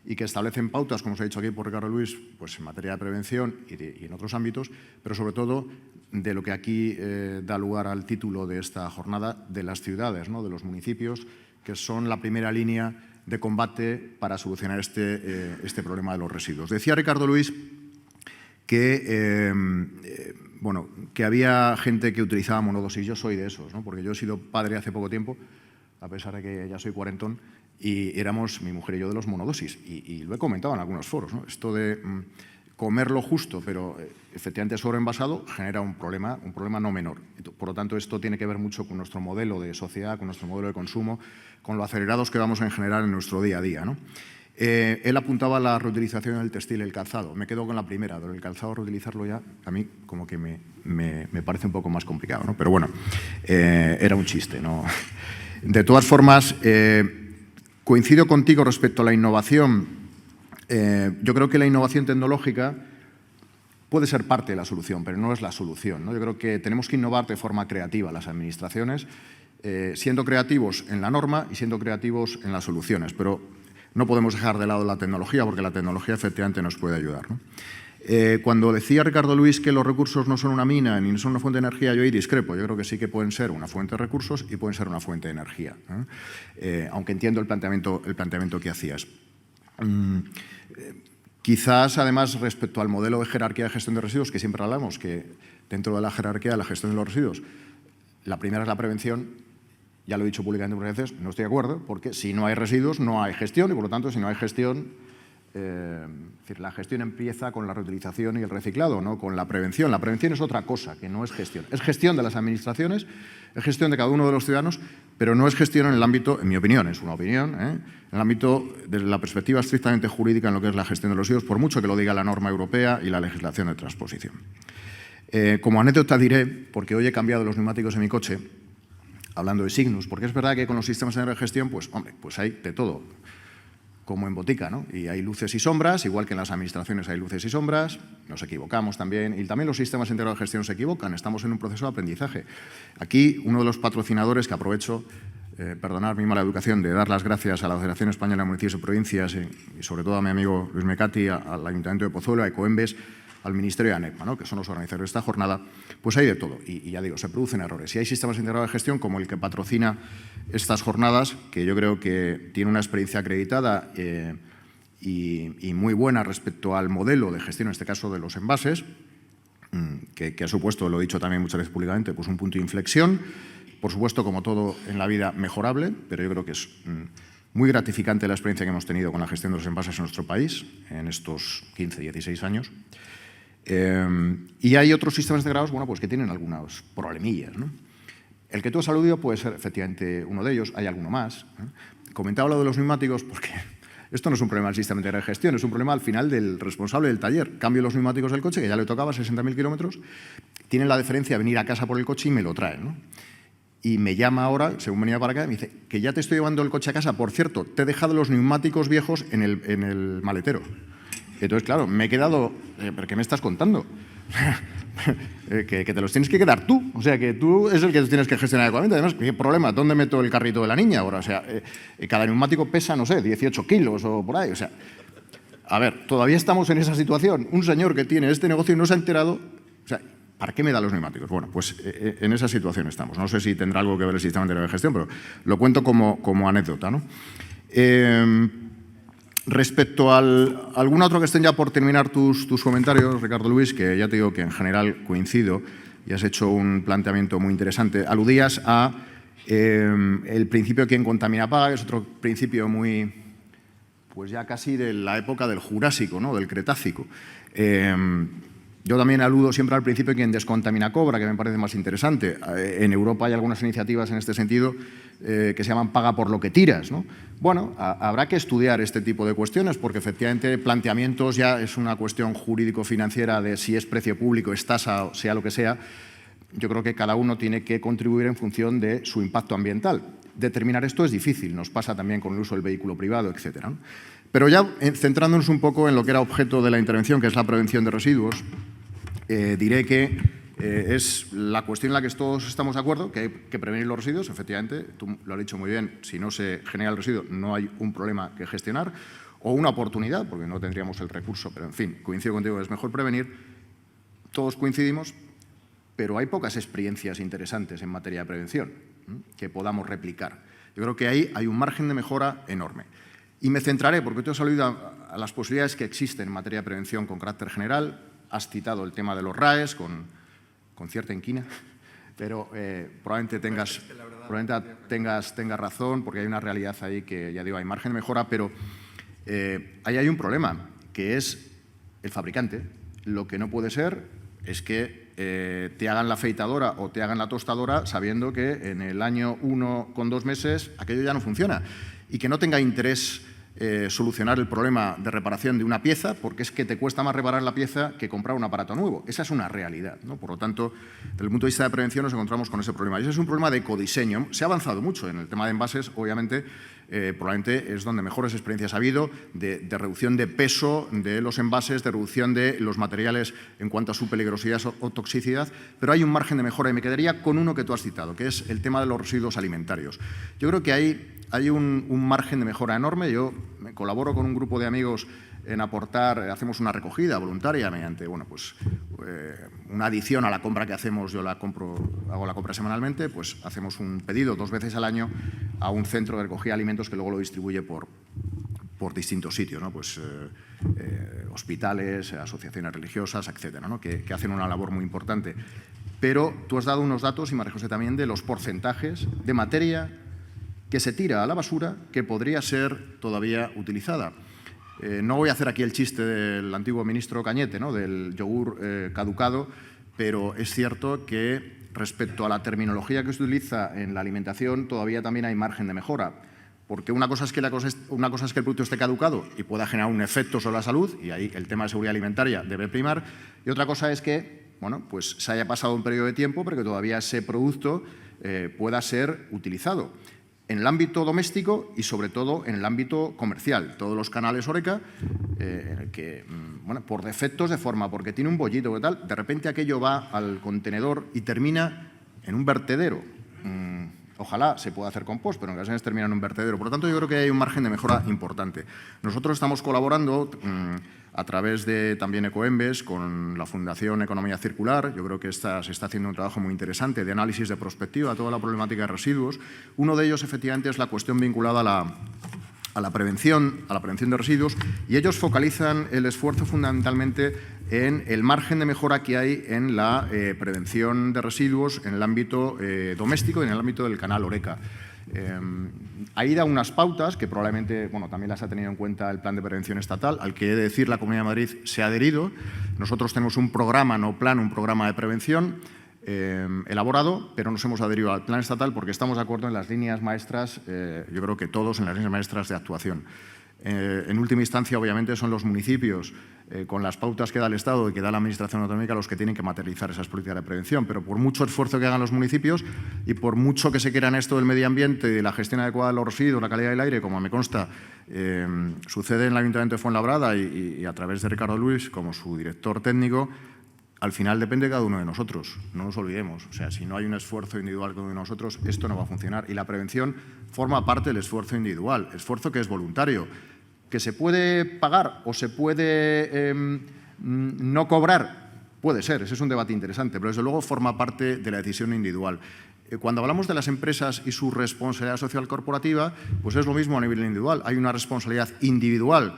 y que establecen pautas, como se ha dicho aquí por Ricardo Luis, pues en materia de prevención y en otros ámbitos, pero sobre todo de lo que aquí da lugar al título de esta jornada, de las ciudades, ¿no? De los municipios, que son la primera línea de combate para solucionar este problema de los residuos. Decía Ricardo Luis que, que había gente que utilizaba monodosis. Yo soy de esos, ¿no? Porque yo he sido padre hace poco tiempo, a pesar de que ya soy cuarentón, y éramos mi mujer y yo de los monodosis. Y lo he comentado en algunos foros, ¿no? Esto de comer lo justo, pero efectivamente sobreenvasado, genera un problema no menor. Por lo tanto, esto tiene que ver mucho con nuestro modelo de sociedad, con nuestro modelo de consumo, con lo acelerados que vamos a generar en nuestro día a día, ¿no? Él apuntaba la reutilización del textil y el calzado. Me quedo con la primera, pero el calzado reutilizarlo ya, a mí como que me parece un poco más complicado, ¿no? Pero bueno, era un chiste, ¿no? De todas formas, coincido contigo respecto a la innovación. Yo creo que la innovación tecnológica puede ser parte de la solución, pero no es la solución, ¿no? Yo creo que tenemos que innovar de forma creativa las administraciones, siendo creativos en la norma y siendo creativos en las soluciones, pero no podemos dejar de lado la tecnología porque la tecnología efectivamente nos puede ayudar, ¿no? Cuando decía Ricardo Luis que los recursos no son una mina ni son una fuente de energía, yo ahí discrepo. Yo creo que sí que pueden ser una fuente de recursos y pueden ser una fuente de energía, aunque entiendo el planteamiento que hacías. Quizás, además, respecto al modelo de jerarquía de gestión de residuos, que siempre hablamos, que dentro de la jerarquía de la gestión de los residuos, la primera es la prevención. Ya lo he dicho públicamente muchas veces, no estoy de acuerdo, porque si no hay residuos no hay gestión y, por lo tanto, si no hay gestión, Es decir, la gestión empieza con la reutilización y el reciclado, no con la prevención. La prevención es otra cosa, que no es gestión. Es gestión de las administraciones, es gestión de cada uno de los ciudadanos, pero no es gestión en el ámbito, en mi opinión, es una opinión, en el ámbito desde la perspectiva estrictamente jurídica en lo que es la gestión de los residuos, por mucho que lo diga la norma europea y la legislación de transposición. Como anécdota diré, porque hoy he cambiado los neumáticos en mi coche, hablando de Signus, porque es verdad que con los sistemas de gestión, pues hombre, pues hay de todo, como en botica, ¿no? Y hay luces y sombras, igual que en las administraciones hay luces y sombras, nos equivocamos también, y también los sistemas integrados de gestión se equivocan, estamos en un proceso de aprendizaje. Aquí, uno de los patrocinadores que aprovecho, perdonar mi mala educación, de dar las gracias a la Federación Española de Municipios y Provincias y sobre todo a mi amigo Luis Mecati, al Ayuntamiento de Pozuelo, a Ecoembes, al Ministerio de ANEPA, ¿no? Que son los organizadores de esta jornada, pues hay de todo. Y ya digo, se producen errores. Y hay sistemas integrados de gestión como el que patrocina estas jornadas, que yo creo que tiene una experiencia acreditada y muy buena respecto al modelo de gestión, en este caso de los envases, que ha supuesto, lo he dicho también muchas veces públicamente, pues un punto de inflexión. Por supuesto, como todo en la vida, mejorable, pero yo creo que es muy gratificante la experiencia que hemos tenido con la gestión de los envases en nuestro país en estos 15, 16 años. Y hay otros sistemas integrados, bueno, pues que tienen algunas problemillas, ¿no? El que tú has aludido puede ser efectivamente uno de ellos, hay alguno más, ¿no? Comentaba lo de los neumáticos porque esto no es un problema del sistema integrado de gestión, es un problema al final del responsable del taller. Cambio los neumáticos del coche, que ya le tocaba 60.000 kilómetros, tienen la deferencia de venir a casa por el coche y me lo traen, ¿no? Y me llama ahora, según venía para acá, me dice que ya te estoy llevando el coche a casa. Por cierto, te he dejado los neumáticos viejos en el maletero. Entonces, claro, me he quedado, ¿pero qué me estás contando? que te los tienes que quedar tú. O sea, que tú es el que tienes que gestionar adecuadamente. Además, ¿qué problema? ¿Dónde meto el carrito de la niña ahora? O sea, cada neumático pesa, no sé, 18 kilos o por ahí. O sea, a ver, todavía estamos en esa situación. Un señor que tiene este negocio y no se ha enterado, o sea, ¿para qué me da los neumáticos? Bueno, pues en esa situación estamos. No sé si tendrá algo que ver el sistema integrado de gestión, pero lo cuento como anécdota, ¿no? Respecto a algún otro que estén ya por terminar tus comentarios, Ricardo Luis, que ya te digo que en general coincido y has hecho un planteamiento muy interesante. Aludías a el principio quien contamina paga, que es otro principio muy, pues ya casi de la época del Jurásico, ¿no? Del Cretácico. Yo también aludo siempre al principio quien descontamina cobra, que me parece más interesante. En Europa hay algunas iniciativas en este sentido que se llaman paga por lo que tiras, ¿no? Bueno, habrá que estudiar este tipo de cuestiones porque efectivamente planteamientos ya es una cuestión jurídico-financiera de si es precio público, es tasa o sea lo que sea. Yo creo que cada uno tiene que contribuir en función de su impacto ambiental. Determinar esto es difícil, nos pasa también con el uso del vehículo privado, etcétera, ¿no? Pero ya centrándonos un poco en lo que era objeto de la intervención, que es la prevención de residuos, diré que es la cuestión en la que todos estamos de acuerdo, que hay que prevenir los residuos. Efectivamente, tú lo has dicho muy bien, si no se genera el residuo no hay un problema que gestionar o una oportunidad, porque no tendríamos el recurso, pero en fin, coincido contigo que es mejor prevenir. Todos coincidimos, pero hay pocas experiencias interesantes en materia de prevención que podamos replicar. Yo creo que ahí hay un margen de mejora enorme. Y me centraré, porque tú has aludido a las posibilidades que existen en materia de prevención con carácter general. Has citado el tema de los RAEs con cierta inquina, pero probablemente tengas razón, porque hay una realidad ahí que, ya digo, hay margen de mejora, pero ahí hay un problema, que es el fabricante. Lo que no puede ser es que te hagan la afeitadora o te hagan la tostadora sabiendo que en el año 1 con 2 meses aquello ya no funciona y que no tenga interés solucionar el problema de reparación de una pieza porque es que te cuesta más reparar la pieza que comprar un aparato nuevo. Esa es una realidad, ¿no? Por lo tanto, desde el punto de vista de prevención nos encontramos con ese problema. Y ese es un problema de ecodiseño. Se ha avanzado mucho en el tema de envases, obviamente, probablemente es donde mejores experiencias ha habido de reducción de peso de los envases, de reducción de los materiales en cuanto a su peligrosidad o toxicidad, pero hay un margen de mejora y me quedaría con uno que tú has citado, que es el tema de los residuos alimentarios. Yo creo que hay un margen de mejora enorme. Yo me colaboro con un grupo de amigos en aportar, hacemos una recogida voluntaria mediante, bueno, pues una adición a la compra que hacemos, yo hago la compra semanalmente, pues hacemos un pedido 2 veces al año a un centro de recogida de alimentos que luego lo distribuye por distintos sitios, ¿no? Pues hospitales, asociaciones religiosas, etcétera, ¿no? que hacen una labor muy importante. Pero tú has dado unos datos, y María José también, de los porcentajes de materia que se tira a la basura que podría ser todavía utilizada. No voy a hacer aquí el chiste del antiguo ministro Cañete, ¿no?, del yogur caducado, pero es cierto que respecto a la terminología que se utiliza en la alimentación todavía también hay margen de mejora. Porque una cosa es que el producto esté caducado y pueda generar un efecto sobre la salud, y ahí el tema de seguridad alimentaria debe primar, y otra cosa es que pues se haya pasado un periodo de tiempo, pero que todavía ese producto pueda ser utilizado en el ámbito doméstico y, sobre todo, en el ámbito comercial. Todos los canales Horeca, que, por defectos de forma, porque tiene un bollito o tal, de repente aquello va al contenedor y termina en un vertedero. Ojalá se pueda hacer compost, pero en ocasiones termina en un vertedero. Por lo tanto, yo creo que hay un margen de mejora importante. Nosotros estamos colaborando a través de también Ecoembes con la Fundación Economía Circular. Yo creo que se está haciendo un trabajo muy interesante de análisis de prospectiva a toda la problemática de residuos. Uno de ellos, efectivamente, es la cuestión vinculada a la prevención de residuos, y ellos focalizan el esfuerzo fundamentalmente en el margen de mejora que hay en la prevención de residuos en el ámbito doméstico y en el ámbito del canal Horeca. Ahí da unas pautas que probablemente también las ha tenido en cuenta el Plan de Prevención Estatal, al que he de decir la Comunidad de Madrid se ha adherido. Nosotros tenemos un programa, no plan, un programa de prevención elaborado, pero nos hemos adherido al plan estatal porque estamos de acuerdo en las líneas maestras, yo creo que todos en las líneas maestras de actuación. En última instancia, obviamente, son los municipios, con las pautas que da el Estado y que da la Administración autonómica, los que tienen que materializar esas políticas de prevención. Pero por mucho esfuerzo que hagan los municipios y por mucho que se quiera en esto del medio ambiente y de la gestión adecuada de los residuos, la calidad del aire, como me consta, sucede en el Ayuntamiento de Fuenlabrada y a través de Ricardo Luis, como su director técnico, al final depende de cada uno de nosotros, no nos olvidemos. O sea, si no hay un esfuerzo individual de cada uno de nosotros, esto no va a funcionar. Y la prevención forma parte del esfuerzo individual, esfuerzo que es voluntario, que se puede pagar o se puede no cobrar. Puede ser, ese es un debate interesante, pero desde luego forma parte de la decisión individual. Cuando hablamos de las empresas y su responsabilidad social corporativa, pues es lo mismo a nivel individual. Hay una responsabilidad individual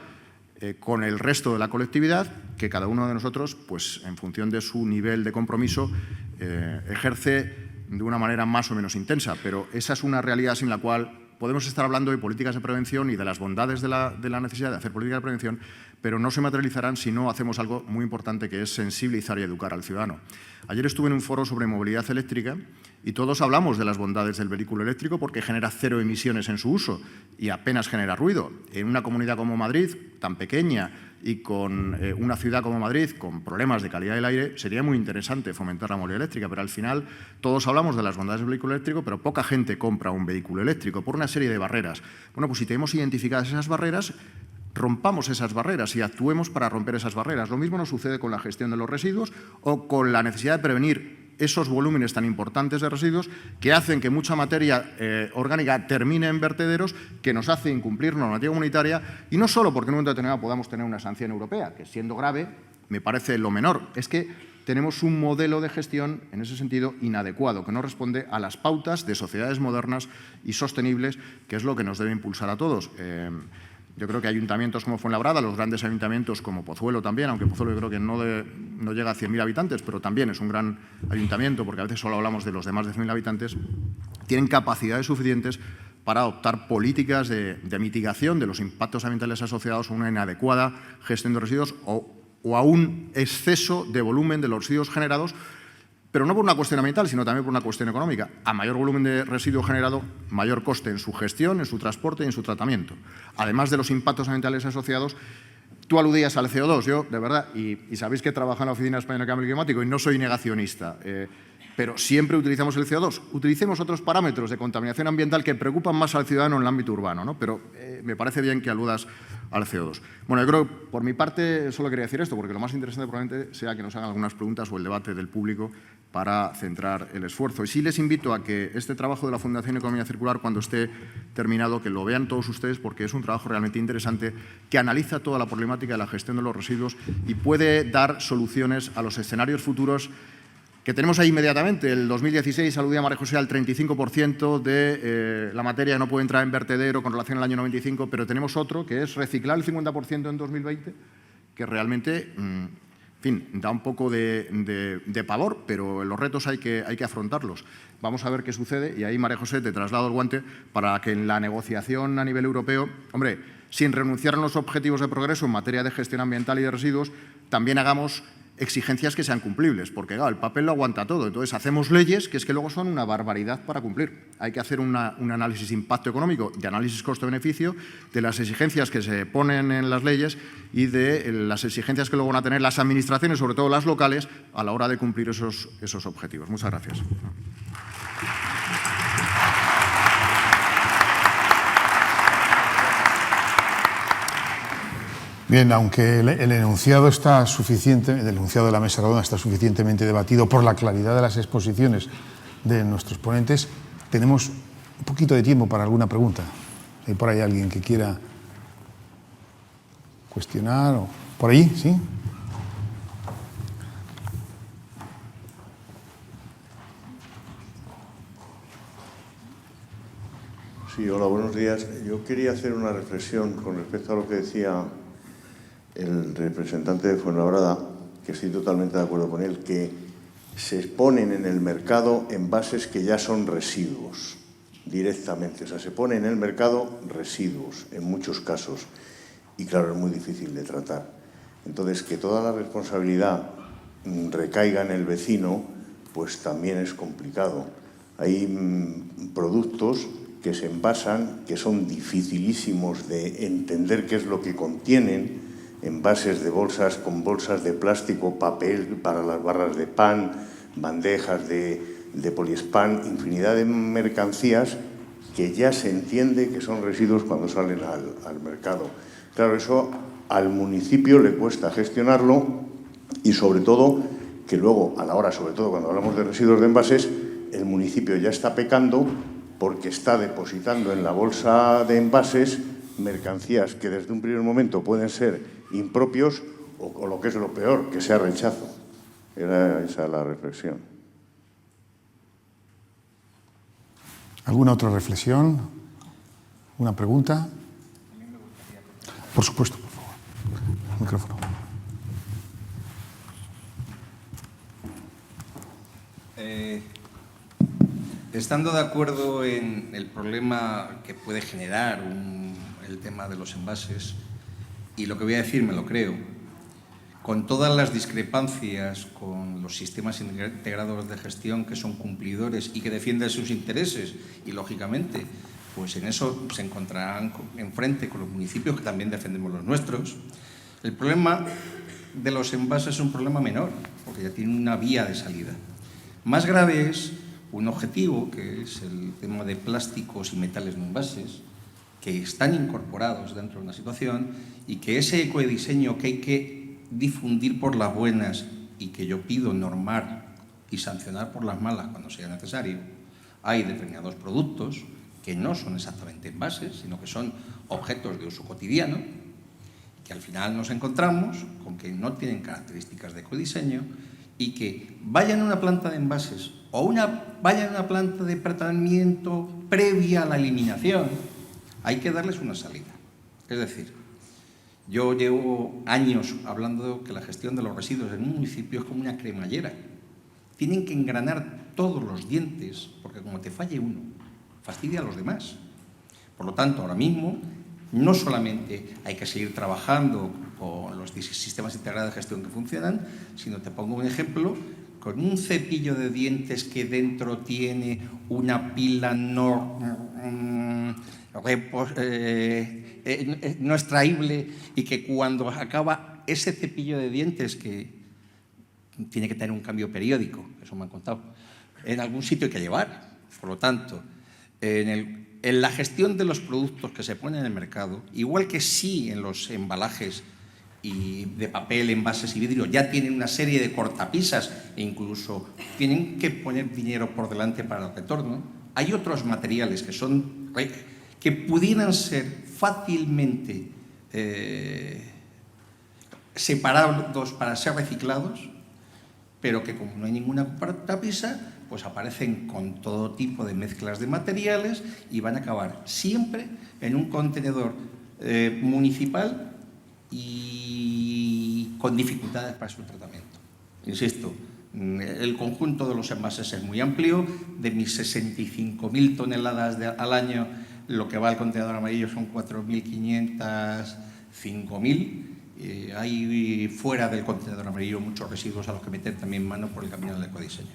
con el resto de la colectividad, que cada uno de nosotros, pues en función de su nivel de compromiso, ejerce de una manera más o menos intensa. Pero esa es una realidad sin la cual podemos estar hablando de políticas de prevención y de las bondades de la necesidad de hacer políticas de prevención, pero no se materializarán si no hacemos algo muy importante, que es sensibilizar y educar al ciudadano. Ayer estuve en un foro sobre movilidad eléctrica y todos hablamos de las bondades del vehículo eléctrico porque genera 0 emisiones en su uso y apenas genera ruido. En una comunidad como Madrid, tan pequeña, y con una ciudad como Madrid, con problemas de calidad del aire, sería muy interesante fomentar la movilidad eléctrica, pero al final todos hablamos de las bondades del vehículo eléctrico, pero poca gente compra un vehículo eléctrico por una serie de barreras. Bueno, pues si tenemos identificadas esas barreras, rompamos esas barreras y actuemos para romper esas barreras. Lo mismo nos sucede con la gestión de los residuos o con la necesidad de prevenir esos volúmenes tan importantes de residuos que hacen que mucha materia orgánica termine en vertederos, que nos hace incumplir normativa comunitaria, y no solo porque en un momento determinado podamos tener una sanción europea, que siendo grave me parece lo menor, es que tenemos un modelo de gestión en ese sentido inadecuado, que no responde a las pautas de sociedades modernas y sostenibles, que es lo que nos debe impulsar a todos. Yo creo que ayuntamientos como Fuenlabrada, los grandes ayuntamientos como Pozuelo también, aunque Pozuelo yo creo que no llega a 100.000 habitantes, pero también es un gran ayuntamiento, porque a veces solo hablamos de los de más de 100.000 habitantes, tienen capacidades suficientes para adoptar políticas de mitigación de los impactos ambientales asociados a una inadecuada gestión de residuos o a un exceso de volumen de los residuos generados, pero no por una cuestión ambiental, sino también por una cuestión económica. A mayor volumen de residuo generado, mayor coste en su gestión, en su transporte y en su tratamiento. Además de los impactos ambientales asociados, tú aludías al CO2, yo, de verdad, y sabéis que trabajo en la Oficina Española de Cambio Climático y no soy negacionista, pero siempre utilizamos el CO2. Utilicemos otros parámetros de contaminación ambiental que preocupan más al ciudadano en el ámbito urbano, ¿no? Pero me parece bien que aludas al CO2. Bueno, yo creo que por mi parte solo quería decir esto, porque lo más interesante probablemente sea que nos hagan algunas preguntas o el debate del público para centrar el esfuerzo. Y sí les invito a que este trabajo de la Fundación Economía Circular, cuando esté terminado, que lo vean todos ustedes, porque es un trabajo realmente interesante que analiza toda la problemática de la gestión de los residuos y puede dar soluciones a los escenarios futuros que tenemos ahí inmediatamente. El 2016 aludía María José al 35% de la materia que no puede entrar en vertedero con relación al año 95, pero tenemos otro que es reciclar el 50% en 2020, que realmente fin, da un poco de pavor, pero los retos hay que afrontarlos. Vamos a ver qué sucede y ahí, María José, te traslado el guante para que en la negociación a nivel europeo, hombre, sin renunciar a los objetivos de progreso en materia de gestión ambiental y de residuos, también hagamos exigencias que sean cumplibles, porque claro, el papel lo aguanta todo. Entonces, hacemos leyes que es que luego son una barbaridad para cumplir. Hay que hacer un análisis de impacto económico, de análisis coste-beneficio, de las exigencias que se ponen en las leyes y de las exigencias que luego van a tener las administraciones, sobre todo las locales, a la hora de cumplir esos objetivos. Muchas gracias. Bien, aunque el enunciado está el enunciado de la mesa redonda está suficientemente debatido por la claridad de las exposiciones de nuestros ponentes, tenemos un poquito de tiempo para alguna pregunta. ¿Hay por ahí alguien que quiera cuestionar? ¿Por ahí? ¿Sí? Sí, hola, buenos días. Yo quería hacer una reflexión con respecto a lo que decía el representante de Fuenlabrada, que estoy totalmente de acuerdo con él, que se exponen en el mercado envases que ya son residuos directamente. O sea, se ponen en el mercado residuos en muchos casos y, claro, es muy difícil de tratar. Entonces, que toda la responsabilidad recaiga en el vecino, pues también es complicado. Hay productos que se envasan, que son dificilísimos de entender qué es lo que contienen, envases de bolsas con bolsas de plástico, papel para las barras de pan, bandejas de poliespán, infinidad de mercancías que ya se entiende que son residuos cuando salen al mercado. Claro, eso al municipio le cuesta gestionarlo y sobre todo que luego, a la hora, sobre todo cuando hablamos de residuos de envases, el municipio ya está pecando porque está depositando en la bolsa de envases mercancías que desde un primer momento pueden ser impropios o lo que es lo peor, que sea rechazo. Era esa la reflexión. ¿Alguna otra reflexión? ¿Una pregunta? Por supuesto, por favor. Micrófono. Estando de acuerdo en el problema que puede generar el tema de los envases, y lo que voy a decir me lo creo, con todas las discrepancias con los sistemas integrados de gestión que son cumplidores y que defienden sus intereses y, lógicamente, pues en eso se encontrarán enfrente con los municipios que también defendemos los nuestros. El problema de los envases es un problema menor, porque ya tiene una vía de salida. Más grave es un objetivo, que es el tema de plásticos y metales no envases, que están incorporados dentro de una situación y que ese ecodiseño que hay que difundir por las buenas y que yo pido normar y sancionar por las malas cuando sea necesario, hay determinados productos que no son exactamente envases, sino que son objetos de uso cotidiano, que al final nos encontramos con que no tienen características de ecodiseño y que vayan a una planta de envases o vayan a una planta de tratamiento previa a la eliminación, hay que darles una salida. Es decir, yo llevo años hablando de que la gestión de los residuos en un municipio es como una cremallera. Tienen que engranar todos los dientes, porque como te falle uno, fastidia a los demás. Por lo tanto, ahora mismo, no solamente hay que seguir trabajando con los sistemas integrados de gestión que funcionan, sino te pongo un ejemplo, con un cepillo de dientes que dentro tiene una pila no extraíble y que cuando acaba ese cepillo de dientes, que tiene que tener un cambio periódico, eso me han contado, en algún sitio hay que llevar. Por lo tanto, en la gestión de los productos que se ponen en el mercado, igual que sí en los embalajes y de papel, envases y vidrio, ya tienen una serie de cortapisas e incluso tienen que poner dinero por delante para el retorno, hay otros materiales que pudieran ser fácilmente separados para ser reciclados, pero que como no hay ninguna cortapisa, pues aparecen con todo tipo de mezclas de materiales y van a acabar siempre en un contenedor municipal y con dificultades para su tratamiento. Insisto, el conjunto de los envases es muy amplio. De mis 65.000 toneladas al año, lo que va al contenedor amarillo son 4.500, 5.000. Hay fuera del contenedor amarillo muchos residuos a los que meter también mano por el camino del ecodiseño.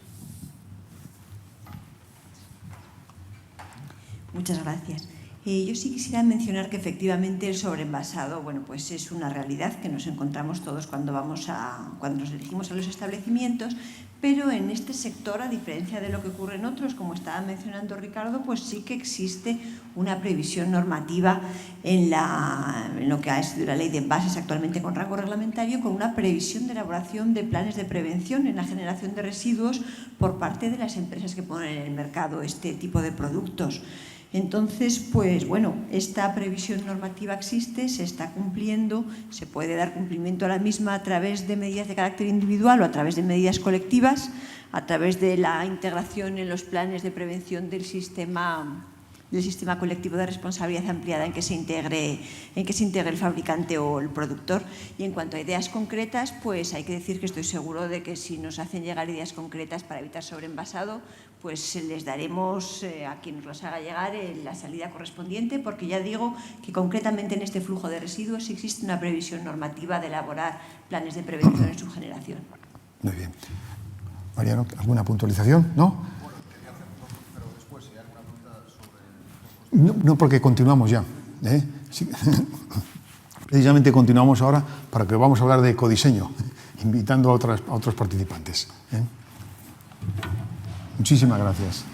Muchas gracias. Yo sí quisiera mencionar que efectivamente el sobreenvasado, bueno, pues es una realidad que nos encontramos todos cuando nos dirigimos a los establecimientos, pero en este sector, a diferencia de lo que ocurre en otros, como estaba mencionando Ricardo, pues sí que existe una previsión normativa en lo que ha sido la ley de envases actualmente con rango reglamentario, con una previsión de elaboración de planes de prevención en la generación de residuos por parte de las empresas que ponen en el mercado este tipo de productos. Entonces, pues bueno, esta previsión normativa existe, se está cumpliendo, se puede dar cumplimiento a la misma a través de medidas de carácter individual o a través de medidas colectivas, a través de la integración en los planes de prevención del sistema colectivo de responsabilidad ampliada en que se integre el fabricante o el productor. Y en cuanto a ideas concretas, pues hay que decir que estoy seguro de que si nos hacen llegar ideas concretas para evitar sobreenvasado, pues les daremos a quien nos las haga llegar la salida correspondiente, porque ya digo que concretamente en este flujo de residuos existe una previsión normativa de elaborar planes de prevención en su generación. Muy bien. Mariano, ¿alguna puntualización? ¿No? No, porque continuamos ya. Sí. Precisamente continuamos ahora para que vamos a hablar de ecodiseño, invitando a otros participantes. Muchísimas gracias.